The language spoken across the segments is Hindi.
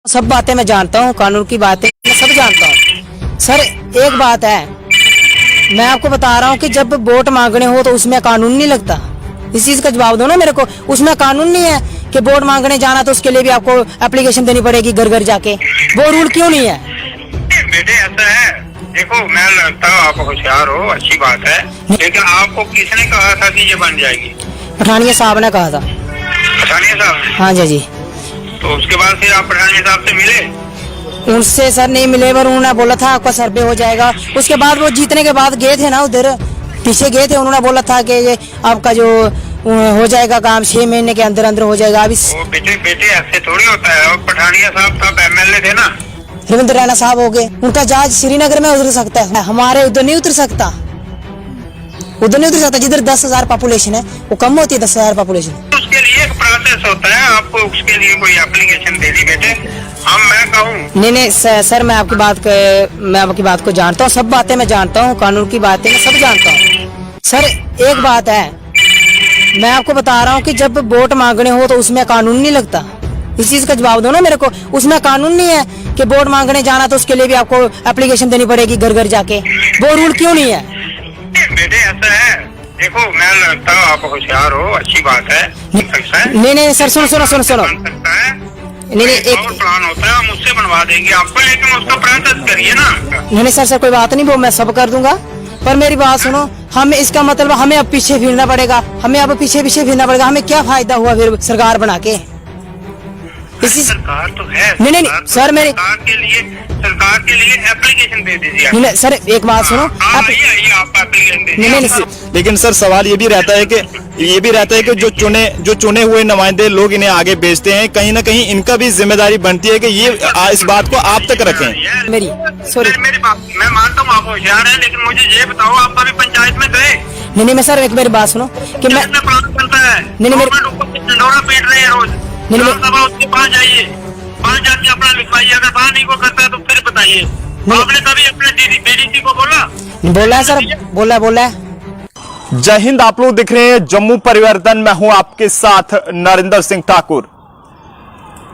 सब बातें मैं जानता हूँ, कानून की बातें मैं सब जानता हूँ। सर एक बात है, मैं आपको बता रहा हूँ कि जब वोट मांगने हो तो उसमें कानून नहीं लगता। इस चीज का जवाब दो ना मेरे को। उसमें कानून नहीं है कि वोट मांगने जाना तो उसके लिए भी आपको एप्लीकेशन देनी पड़ेगी घर घर जाके। वो रूल क्यों नहीं है? बेटे ऐसा है, देखो मैं लगता हूँ आप होशियार हो, अच्छी बात है, लेकिन आपको किसने कहा था कि ये बन जाएगी? पठानिया साहब ने कहा था। पठानिया साहब? हाँ जी। तो उसके बाद फिर आप पठानिया साहब से मिले? उनसे सर नहीं मिले, पर उन्होंने बोला था आपका सर्वे हो जाएगा। उसके बाद वो जीतने के बाद गए थे ना उधर, पीछे गए थे, उन्होंने बोला था कि ये आपका जो हो जाएगा काम 6 महीने के अंदर अंदर हो जाएगा। अभी बेटे ऐसे थोड़ी होता है। और पठानिया साहब तब एमएलए थे ना? रविंद्र रैना साहब हो गए, उनका जहाज श्रीनगर में उतर सकता है, हमारे उधर नहीं उतर सकता। उधर नहीं उतर सकता जिधर 10,000 पॉपुलेशन है, वो कम होती है 10,000 पॉपुलेशन। उसके लिए एक प्रोसेस होता है, आपको उसके लिए कोई एप्लीकेशन देनी बेटे। मैं कहूँ नहीं सर, मैं आपकी बात को जानता हूँ, सब बातें मैं जानता हूँ, कानून की बातें मैं सब जानता हूँ। सर एक बात है, मैं आपको बता रहा हूँ कि जब वोट मांगने हो तो उसमें कानून नहीं लगता। इस चीज का जवाब दो ना मेरे को। उसमें कानून नहीं है कि वोट मांगने जाना तो उसके लिए भी आपको एप्लीकेशन देनी पड़ेगी घर घर जाके। वो रूल क्यों नहीं है? बेटे ऐसा है, देखो मैं लगता हूँ आप होशियार हो, अच्छी बात है। नहीं सर, सुनो। नहीं एक प्लान होता है, हम उससे बनवा देंगे आपको, लेकिन उसका प्रोसेस करिए ना। नहीं सर कोई बात नहीं, वो मैं सब कर दूंगा, पर मेरी बात सुनो। हमें इसका मतलब हमें अब पीछे फिरना पड़ेगा, हमें क्या फायदा हुआ फिर सरकार बना के? इसी सरकार तो है। नहीं सर, मेरी सरकार के लिए एप्लीकेशन दे दीजिए। नहीं सर एक बात सुनो, आप एप्लीकेशन दे दीजिए। लेकिन सर सवाल ये भी रहता है कि जो चुने हुए नुमाइंदे लोग इन्हें आगे भेजते हैं, कहीं ना कहीं इनका भी जिम्मेदारी बनती है कि ये इस बात को आप तक रखें। मेरी बात मैं मानता हूँ आप होशियार हैं, लेकिन मुझे ये बताओ आप अभी पंचायत में गए? नहीं मैं सर एक मेरी बात सुनो कि मैं प्लान बनता है। नहीं ढंडोरा पीट रहे हैं रोज। उसके पास जाइए, पास जाके अपना लिखवाइए। अगर बाहर नहीं को करता है तो फिर बताइए। आपने कभी अपने डीडीसी को बोला है सर? बोला है। जय हिंद, आप लोग दिख रहे हैं जम्मू परिवर्तन। मैं हूं आपके साथ नरेंद्र सिंह ठाकुर।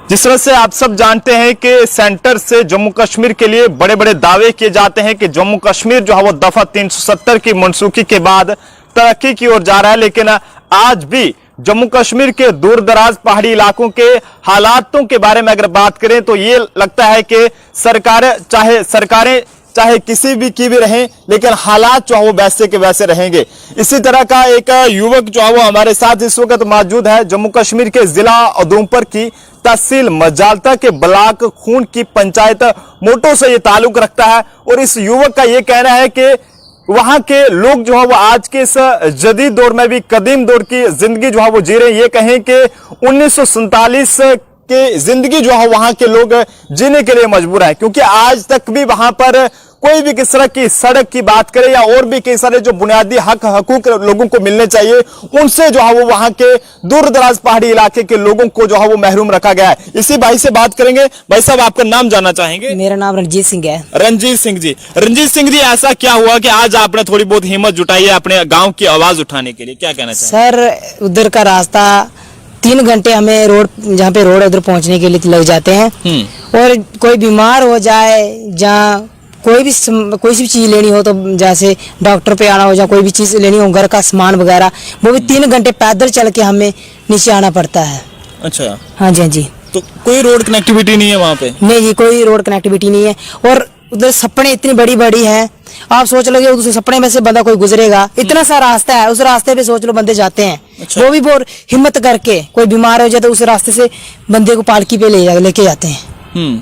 जिस तरह से आप सब जानते हैं कि सेंटर से जम्मू कश्मीर के लिए बड़े बड़े दावे किए जाते हैं कि जम्मू कश्मीर जो है वो दफा 370 की मनसूखी के बाद तरक्की की ओर जा रहा है, लेकिन आज भी जम्मू कश्मीर के दूर दराज पहाड़ी इलाकों के हालातों के बारे में अगर बात करें तो ये लगता है कि सरकारें चाहे किसी भी की भी रहें, लेकिन हालात जो है वो वैसे के वैसे रहेंगे। इसी तरह का एक युवक जो है वो हमारे साथ इस वक्त मौजूद है। जम्मू कश्मीर के जिला उधमपुर की तहसील मजालता के ब्लॉक खून की पंचायत मोटो से ये ताल्लुक रखता है, और इस युवक का ये कहना है कि वहां के लोग जो है वो आज के इस जदीद दौर में भी कदीम दौर की जिंदगी जो है वो जी रहे हैं। ये कहें कि 1947 के जिंदगी जो है वहां के लोग जीने के लिए मजबूर है, क्योंकि आज तक भी वहां पर कोई भी किस तरह की सड़क की बात करे या और भी कई सारे जो बुनियादी हकूक लोगों को मिलने चाहिए, उनसे जो है वो वहां के दूर दराज पहाड़ी इलाके के लोगों को जो है वो महरूम रखा गया है। इसी भाई से बात करेंगे। भाई साहब, आपका नाम जानना चाहेंगे? मेरा नाम रंजीत सिंह है। रंजीत सिंह जी, ऐसा क्या हुआ कि आज आपने थोड़ी बहुत हिम्मत जुटाई है अपने गाँव की आवाज उठाने के लिए? क्या कहना चाहिए? सर उधर का रास्ता 3 घंटे हमें जहाँ पे रोड उधर पहुँचने के लिए लग जाते हैं, और कोई बीमार हो जाए, जहाँ कोई सी चीज लेनी हो, तो जैसे डॉक्टर पे आना हो, या कोई भी चीज लेनी हो, घर का सामान वगैरह, वो भी 3 घंटे पैदल चल के हमें नीचे आना पड़ता है। अच्छा। हाँ जी। तो कोई रोड कनेक्टिविटी नहीं है वहाँ पे? नहीं जी, कोई रोड कनेक्टिविटी नहीं है, और उधर सपने इतनी बड़ी है, आप सोच लोगे उस सपने में से बंदा कोई गुजरेगा, इतना सा रास्ता है, उस रास्ते पे सोच लो बंदे जाते हैं। अच्छा। वो भी बहुत हिम्मत करके, कोई बीमार हो जाए तो उस रास्ते से बंदे को पालकी पे लेके जाते हैं।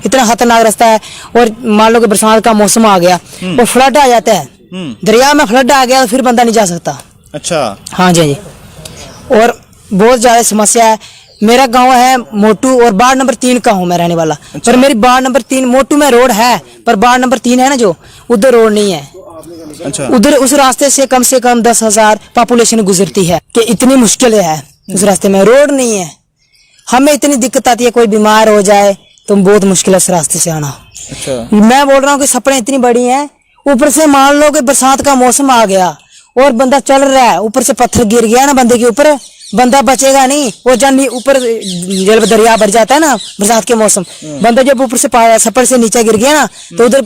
इतना खतरनाक रास्ता है। और मान लो कि बरसात का मौसम आ गया और फ्लड आ जाता है, दरिया में फ्लड आ गया तो फिर बंदा नहीं जा सकता। अच्छा। हाँ जी। और बहुत ज्यादा समस्या है। मेरा गांव है मोटू, और वार्ड नंबर 3 का हूँ मैं रहने वाला। अच्छा। पर मेरी वार्ड नंबर 3 मोटू में रोड है, पर वार्ड नंबर 3 है ना जो, उधर रोड नहीं है। अच्छा। उधर उस रास्ते से कम 10,000 पॉपुलेशन गुजरती है, कि इतनी मुश्किल है उस रास्ते में, रोड नहीं है। हमें इतनी दिक्कत आती है, कोई बीमार हो जाए तो बहुत मुश्किल है उस रास्ते से आना। अच्छा। मैं बोल रहा हूँ कि सपने इतनी बड़ी हैं, ऊपर से मान लो कि बरसात का मौसम आ गया और बंदा चल रहा है, ऊपर से पत्थर गिर गया ना बंदे के ऊपर, बंदा बचेगा नहीं। वो जब ऊपर जब दरिया भर जाता है ना बरसात के मौसम, बंदा जब ऊपर से छप्पर से नीचे गिर गया ना तो उधर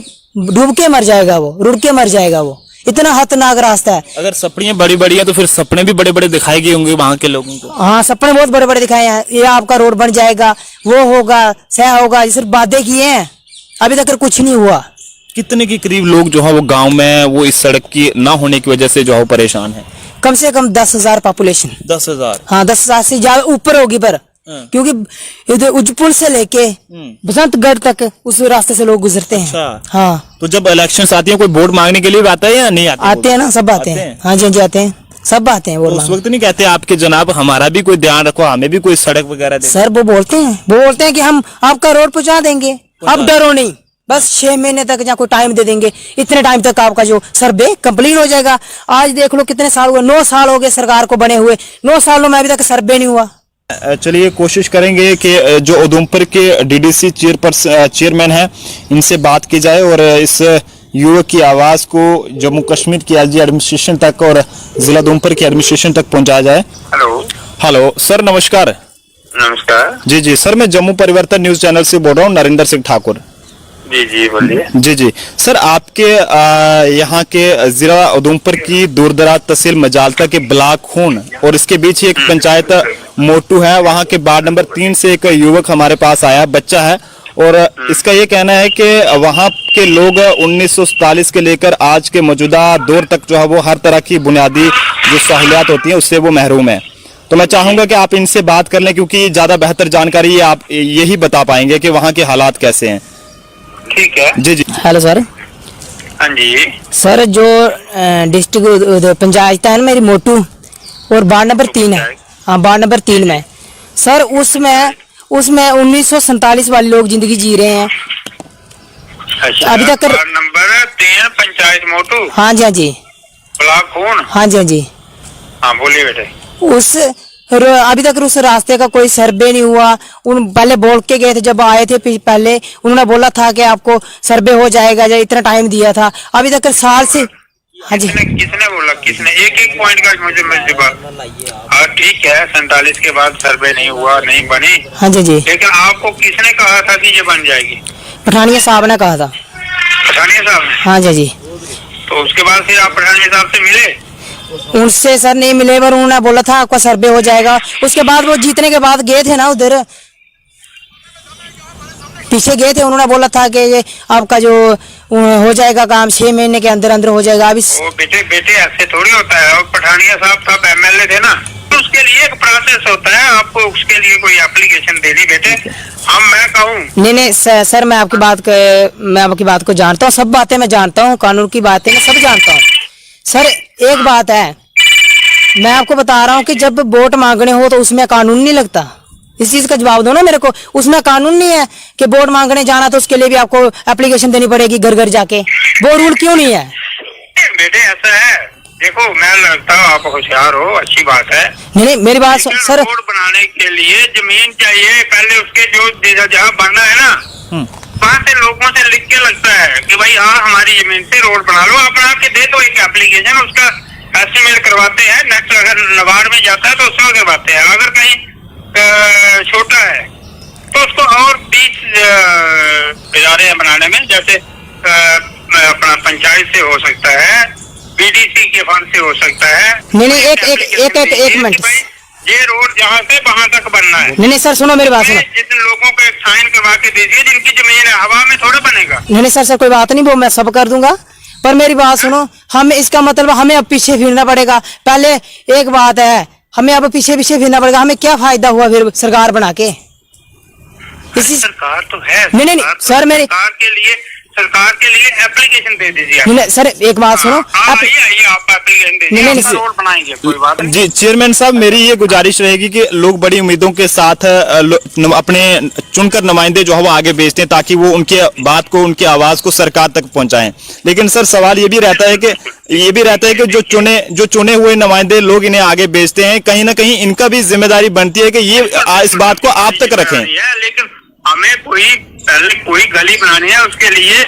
डूब के मर जाएगा, वो रुड़ के मर जाएगा। वो इतना खतरनाक रास्ता है। अगर सपड़ियाँ बड़ी बड़ी है तो फिर सपने भी बड़े बड़े दिखाई गए होंगे वहाँ के लोगों को। हाँ, सपने बहुत बड़े बड़े दिखाए हैं। ये आपका रोड बन जाएगा, वो होगा, सह होगा, ये सिर्फ वादे किए हैं, अभी तक कुछ नहीं हुआ। कितने के करीब लोग जो है वो गांव में वो इस सड़क की ना होने की वजह से जो है वो परेशान है? कम से कम 10,000 पॉपुलेशन। 10,000? हाँ, 10,000 से ज्यादा ऊपर होगी। पर क्योंकि इधर उज्जपुल से लेके बसंतगढ़ तक उस रास्ते से लोग गुजरते हैं। अच्छा। हाँ, तो जब इलेक्शन आती है कोई वोट मांगने के लिए भी आता है या नहीं आता? आते हैं ना, सब आते हैं। हाँ जी, आते हैं, सब आते हैं। उस वक्त नहीं कहते आपके जनाब हमारा भी कोई ध्यान रखो, हमें भी कोई सड़क वगैरह दे? सर वो बोलते हैं कि हम आपका रोड पहुंचा देंगे, अब डरो नहीं, बस 6 महीने तक या कोई टाइम दे देंगे, इतने टाइम तक आपका जो सर्वे कंप्लीट हो जाएगा। आज देख लो कितने साल हुए, 9 साल हो गए सरकार को बने हुए, 9 सालों में अभी तक सर्वे नहीं हुआ। चलिए कोशिश करेंगे कि जो उधमपुर के डीडीसी चेयरमैन हैं इनसे बात की जाए और इस युवक की आवाज को जम्मू कश्मीर की एलजी एडमिनिस्ट्रेशन तक और जिला उधमपुर की एडमिनिस्ट्रेशन तक पहुंचाया जाए। हेलो सर, नमस्कार। नमस्कार। जी सर, मैं जम्मू परिवर्तन न्यूज चैनल से बोल रहा हूँ, नरेंद्र सिंह ठाकुर। जी बोलिए। जी सर, आपके यहाँ के जिला उधमपुर की दूरदराज तहसील मजालता के ब्लॉक खून और इसके बीच एक पंचायत मोटू है, वहाँ के वार्ड नंबर 3 से एक युवक हमारे पास आया, बच्चा है, और इसका ये कहना है कि वहाँ के लोग 1947 के लेकर आज के मौजूदा दौर तक जो है वो हर तरह की बुनियादी जो सहूलियात होती हैं उससे वो महरूम है। तो मैं चाहूंगा कि आप इनसे बात कर लें, क्योंकि ज्यादा बेहतर जानकारी आप यही बता पाएंगे कि वहाँ के हालात कैसे हैं। ठीक है। जी। Hello sir. हाँ जी सर, जो डिस्ट्रिक्ट पंचायत है ना मेरी मोटू, और वार्ड नंबर 3 है। हाँ, वार्ड नंबर 3 में सर, उसमें 1947 वाले लोग जिंदगी जी रहे हैं। अच्छा, अभी तक वार्ड नंबर 3 पंचायत मोटू। हाँ जी, ब्लॉक खून। हाँ जी। हाँ बोलिए बेटे। अभी तक उस रास्ते का कोई सर्वे नहीं हुआ। उन पहले बोल के गए थे, जब आए थे पहले उन्होंने बोला था कि आपको सर्वे हो जाएगा, जब इतना टाइम दिया था, अभी तक साल से। हाँ जी। किसने बोला? किसने? एक पॉइंट का मुझे हाँ ठीक है, 47 के बाद सर्वे नहीं हुआ, नहीं बनी। हाँ जी। लेकिन आपको किसने कहा था कि ये बन जाएगी? पठानिया साहब ने कहा था। पठानिया साहब ने? हाँ जी। तो उसके बाद फिर आप पठानिया साहब से मिले? उनसे सर नहीं मिले, पर उन्होंने बोला था आपका सर्वे हो जाएगा। उसके बाद वो जीतने के बाद गए थे ना, उधर पीछे गए थे, उन्होंने बोला था कि ये आपका जो हो जाएगा काम 6 महीने के अंदर अंदर हो जाएगा। अभी बेटे ऐसे थोड़ी होता है। और पठानिया साहब तब एमएलए थे ना, तो उसके लिए एक प्रोसेस होता है, आपको उसके लिए कोई एप्लीकेशन देनी बेटे। हम मैं कहूँ नहीं सर, मैं आपकी बात को जानता हूँ, सब बातें मैं जानता हूँ, कानून की बातें मैं सब जानता हूँ। सर एक बात है, मैं आपको बता रहा हूँ कि जब वोट मांगने हो तो उसमें कानून नहीं लगता। इस चीज का जवाब दो ना मेरे को। उसमें कानून नहीं है कि वोट मांगने जाना तो उसके लिए भी आपको एप्लीकेशन देनी पड़ेगी घर घर जाके। वो रूल क्यों नहीं है बेटे? ऐसा है, देखो मैं लगता हूँ आप होशियार हो, अच्छी बात है। नहीं मेरी बात सर, रोड बनाने के लिए जमीन चाहिए पहले, उसके जो जहाँ बनना है ना वहाँ से लोगों से लिख के लगता है कि भाई हाँ हमारी जमीन से रोड बना लो। आप बना के दे दो एक एप्लीकेशन, उसका एस्टिमेट करवाते हैं। नेक्स्ट अगर नबार्ड में जाता है तो उसमें करवाते हैं। अगर कहीं छोटा है तो उसको और 20 इदारे हैं बनाने में, जैसे अपना पंचायत से हो सकता है, बीडीसी के फंड से हो सकता है। नहीं एक मिनट, ये रोड जहाँ से वहाँ तक बनना है। नहीं सर सुनो मेरी बात सुनो। जितने लोगों को एक साइन करवा के दीजिए जिनकी जमीन है, हवा में थोड़ा बनेगा। नहीं सर कोई बात नहीं, वो मैं सब कर दूंगा, पर मेरी बात सुनो। हमें इसका मतलब हमें अब पीछे फिरना पड़ेगा। पहले एक बात है, हमें अब पीछे फिरना पड़ेगा। हमें क्या फायदा हुआ फिर सरकार बना के? इसी सरकार तो है। नहीं सर, मेरी सरकार के लिए एप्लीकेशन दे दीजिए। नहीं सर एक बात सुनो, आप एप्लीकेशन दे दीजिए, रोड बनाएंगे, कोई बात नहीं। जी चेयरमैन साहब, मेरी ये गुजारिश रहेगी कि लोग बड़ी उम्मीदों के साथ अपने चुनकर नुमाइंदे जो है वो आगे भेजते हैं ताकि वो उनके बात को, उनकी आवाज को सरकार तक पहुंचाएं। लेकिन सर सवाल ये भी रहता है कि जो चुने हुए नुमाइंदे लोग इन्हें आगे भेजते हैं, कहीं ना कहीं इनका भी जिम्मेदारी बनती है कि ये इस बात को आप तक रखें। लेकिन हमें कोई गली बनानी है, उसके लिए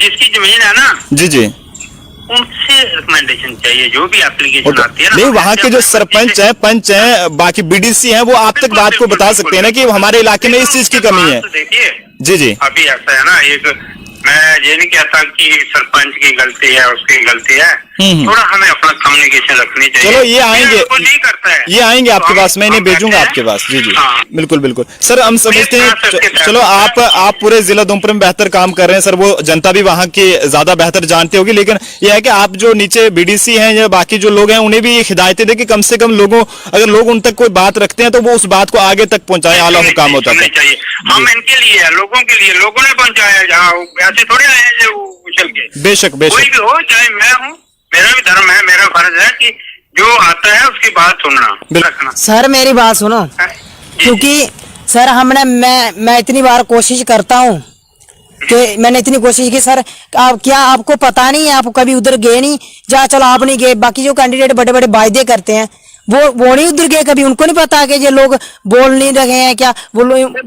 जिसकी जमीन है ना जी उनसे रिकमेंडेशन चाहिए, जो भी एप्लीकेशन आती है ना। नहीं, वहाँ के जो सरपंच हैं, पंच हैं, बाकी बीडीसी हैं, वो आप तक बात को बता सकते हैं ना कि हमारे इलाके में इस चीज की कमी है। देखिए जी जी, अभी ऐसा है ना, एक मैं ये नहीं कहता कि सरपंच की गलती है, उसकी गलती है, थोड़ा हमें अपना कम्युनिकेशन रखनी चाहिए। चलो ये आएंगे, वो नहीं करता है, ये आएंगे आपके तो पास, मैं इन्हें भेजूंगा आपके पास। जी जी, बिल्कुल बिल्कुल सर, हम समझते हैं। चलो आप पूरे जिला उधमपुर में बेहतर काम कर रहे हैं सर, वो जनता भी वहाँ की ज्यादा बेहतर जानती होगी, लेकिन यह है कि आप जो नीचे बीडीसी हैं या बाकी जो लोग हैं, उन्हें भी हिदायतें दें कि कम से कम लोगों, अगर लोग उन तक कोई बात रखते हैं तो वो उस बात को आगे तक पहुंचाए, आला हुकाम होता है। हम इनके लिए है, लोगों के लिए, लोगों ने पहुंचाया, जहाँ ऐसे थोड़ी आए हैं जो उछल के। बेशक कोई बेशक, भी हो, चाहे मैं हूँ, मेरा भी धर्म है, मेरा फर्ज है कि जो आता है उसकी बात सुनना, रखना। सर मेरी बात सुनो, क्योंकि सर मैं इतनी बार कोशिश करता हूँ कि मैंने इतनी कोशिश की सर, आप क्या आपको पता नहीं है, आप कभी उधर गए नहीं, जा चलो आप नहीं गए, बाकी जो कैंडिडेट बड़े बड़े वायदे करते हैं वो नहीं उधर गए कभी, उनको नहीं पता कि ये लोग बोल नहीं रहे हैं क्या, वो लोग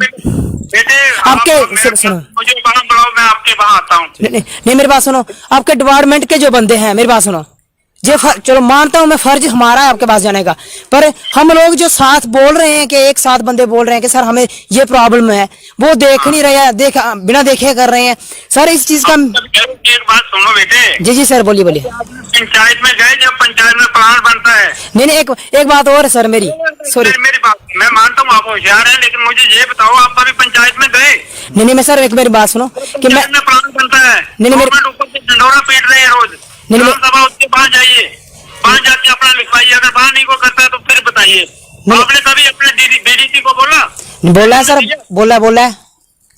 बेटे आपके सुनो, मुझे वहाँ बुलाओ, मैं आपके वहाँ आता हूँ। नहीं मेरी बात सुनो, आपके डिपार्टमेंट के जो बंदे हैं, मेरी बात सुनो, चलो मानता हूं मैं, फर्ज हमारा है आपके पास जाने का, पर हम लोग जो साथ बोल रहे हैं कि एक साथ बंदे बोल रहे हैं कि सर हमें ये प्रॉब्लम है, वो देख नहीं रहे हैं, बिना देखे कर रहे हैं सर इस चीज का। एक बात सुनो बेटे। जी जी सर, बोलिए बोलिए। पंचायत में गए, जब पंचायत में प्लान बनता है। नहीं एक बात और है सर मेरी, सॉरी मेरी बात, मैं मानता हूँ आप होशियार हैं, लेकिन मुझे ये बताओ, आप कभी पंचायत में गए? नहीं मैं सर, एक मेरी बात सुनो कि मैं प्लान बनता है, नहीं मेरे ऊपर से डंडोरा पीट रहे हैं रोज, सभा उसके बाद जाइए, वहाँ जाके अपना लिखवाइए, अगर वहाँ नहीं को करता है तो फिर बताइए। आपने कभी अपने बीडीसी को बोला है सर, बोला है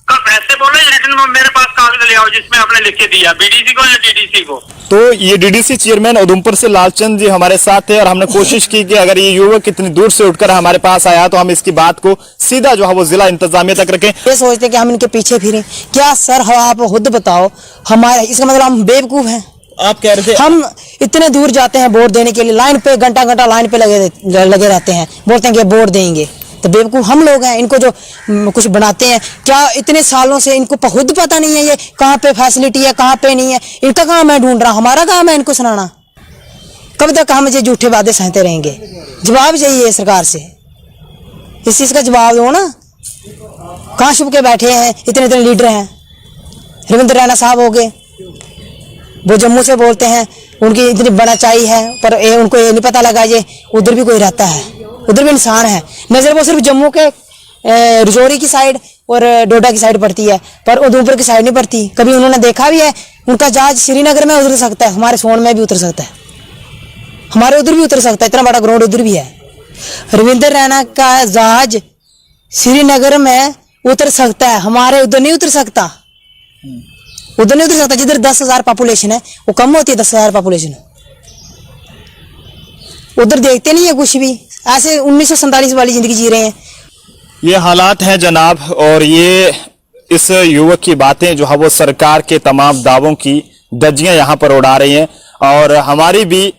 कब ऐसे बोले, रिटर्न में मेरे पास कागज ले आओ जिसमें आपने लिख के दिया, बीडीसी को या डीडीसी को। तो ये डीडीसी चेयरमैन उधमपुर से लालचंद जी हमारे साथ थे, और हमने कोशिश की कि अगर ये युवक इतनी दूर से उठकर हमारे पास आया तो हम इसकी बात को सीधा जो है वो जिला इंतजामिया तक रखें। ये सोचते कि हम इनके पीछे फिरें क्या सर, आप खुद बताओ, हमारे इसका मतलब हम बेवकूफ हैं? आप कह रहे थे हम इतने दूर जाते हैं वोट देने के लिए, लाइन पे घंटा लाइन पे लगे रहते हैं, बोलते हैं कि वोट देंगे, तो बेवकूफ हम लोग हैं। इनको जो कुछ बनाते हैं, क्या इतने सालों से इनको खुद पता नहीं है ये कहाँ पे फैसिलिटी है, कहाँ पे नहीं है? इनका काम है ढूंढ रहा, हमारा काम है इनको सुनाना। कब तक हम ये झूठे वादे सहते रहेंगे? जवाब चाहिए सरकार से, इस चीज का जवाब दो ना। कहाँ छुप के बैठे हैं, इतने लीडर हैं, रविंद्र रैना साहब हो गए, वो जम्मू से बोलते हैं, उनकी इतनी बड़ाचाई है, पर उनको ये नहीं पता लगा ये उधर भी कोई रहता है, उधर भी इंसान है। नजर वो सिर्फ जम्मू के रजौरी की साइड और डोडा की साइड पड़ती है, पर उधमपुर की साइड नहीं पड़ती। कभी उन्होंने देखा भी है, उनका जहाज श्रीनगर में उतर सकता है, हमारे सोन में भी उतर सकता है, हमारे उधर भी उतर सकता है, इतना बड़ा ग्राउंड उधर भी है। रविंद्र रैना का जहाज श्रीनगर में उतर सकता है, हमारे उधर नहीं उतर सकता, उधर नहीं उतर सकता। जिधर 10,000 पॉपुलेशन है, वो कम होती है 10,000 पॉपुलेशन, उधर देखते नहीं है कुछ भी, ऐसे 1947 वाली जिंदगी जी रहे हैं। ये हालात हैं जनाब, और ये इस युवक की बातें जो है वो सरकार के तमाम दावों की धज्जियां यहां पर उड़ा रही हैं। और हमारी भी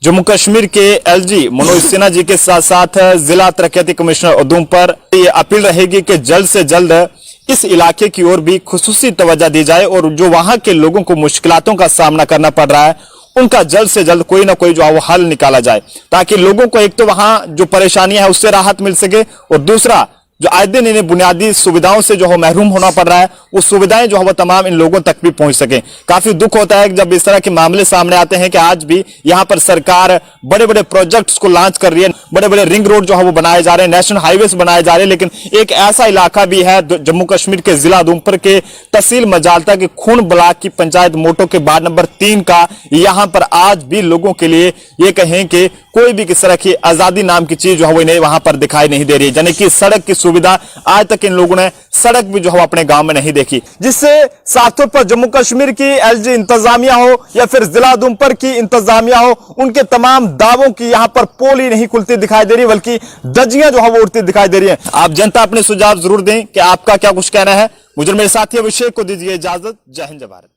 जम्मू कश्मीर के एलजी मनोज सिन्हा जी के साथ साथ जिला तरक्याती कमिश्नर उधमपुर ये अपील रहेगी कि जल्द से जल्द इस इलाके की ओर भी खुसूसी तवज्जो दी जाए, और जो वहां के लोगों को मुश्किलातों का सामना करना पड़ रहा है उनका जल्द से जल्द कोई ना कोई जो है वो हल निकाला जाए, ताकि लोगों को एक तो वहां जो परेशानियां है उससे राहत मिल सके, और दूसरा जो आए दिन इन्हें बुनियादी सुविधाओं से जो है महरूम होना पड़ रहा है, वो सुविधाएं जो है वो तमाम इन लोगों तक भी पहुंच सके। काफी दुख होता है जब इस तरह के मामले सामने आते हैं कि आज भी यहां पर सरकार बड़े बड़े प्रोजेक्ट्स को लॉन्च कर रही है, बड़े बड़े रिंग रोड जो है वो बनाए जा रहे हैं, नेशनल हाईवेज बनाए जा रहे हैं, लेकिन एक ऐसा इलाका भी है जम्मू कश्मीर के जिला उधमपुर के तहसील मजालता के खून ब्लॉक की पंचायत मोटो के वार्ड नंबर 3 का, यहां पर आज भी लोगों के लिए ये कहें कि कोई भी किस तरह की आजादी नाम की चीज जो है वो इन्हें वहां पर दिखाई नहीं दे रही है, यानी कि सड़क की सुविधा आज तक इन लोगों ने सड़क भी जो है अपने गांव में नहीं देखी, जिससे साफ तौर पर जम्मू कश्मीर की एलजी इंतजामिया हो या फिर जिला उधमपुर की इंतजामिया हो, उनके तमाम दावों की यहां पर पोल ही नहीं खुलती दिखाई दे रही, बल्कि धज्जियां जो है वो उड़ती दिखाई दे रही है। आप जनता अपने सुझाव जरूर दें कि आपका क्या कुछ कहना है। मुझे मेरे साथी अभिषेक को दीजिए इजाजत। जय हिंद जय भारत।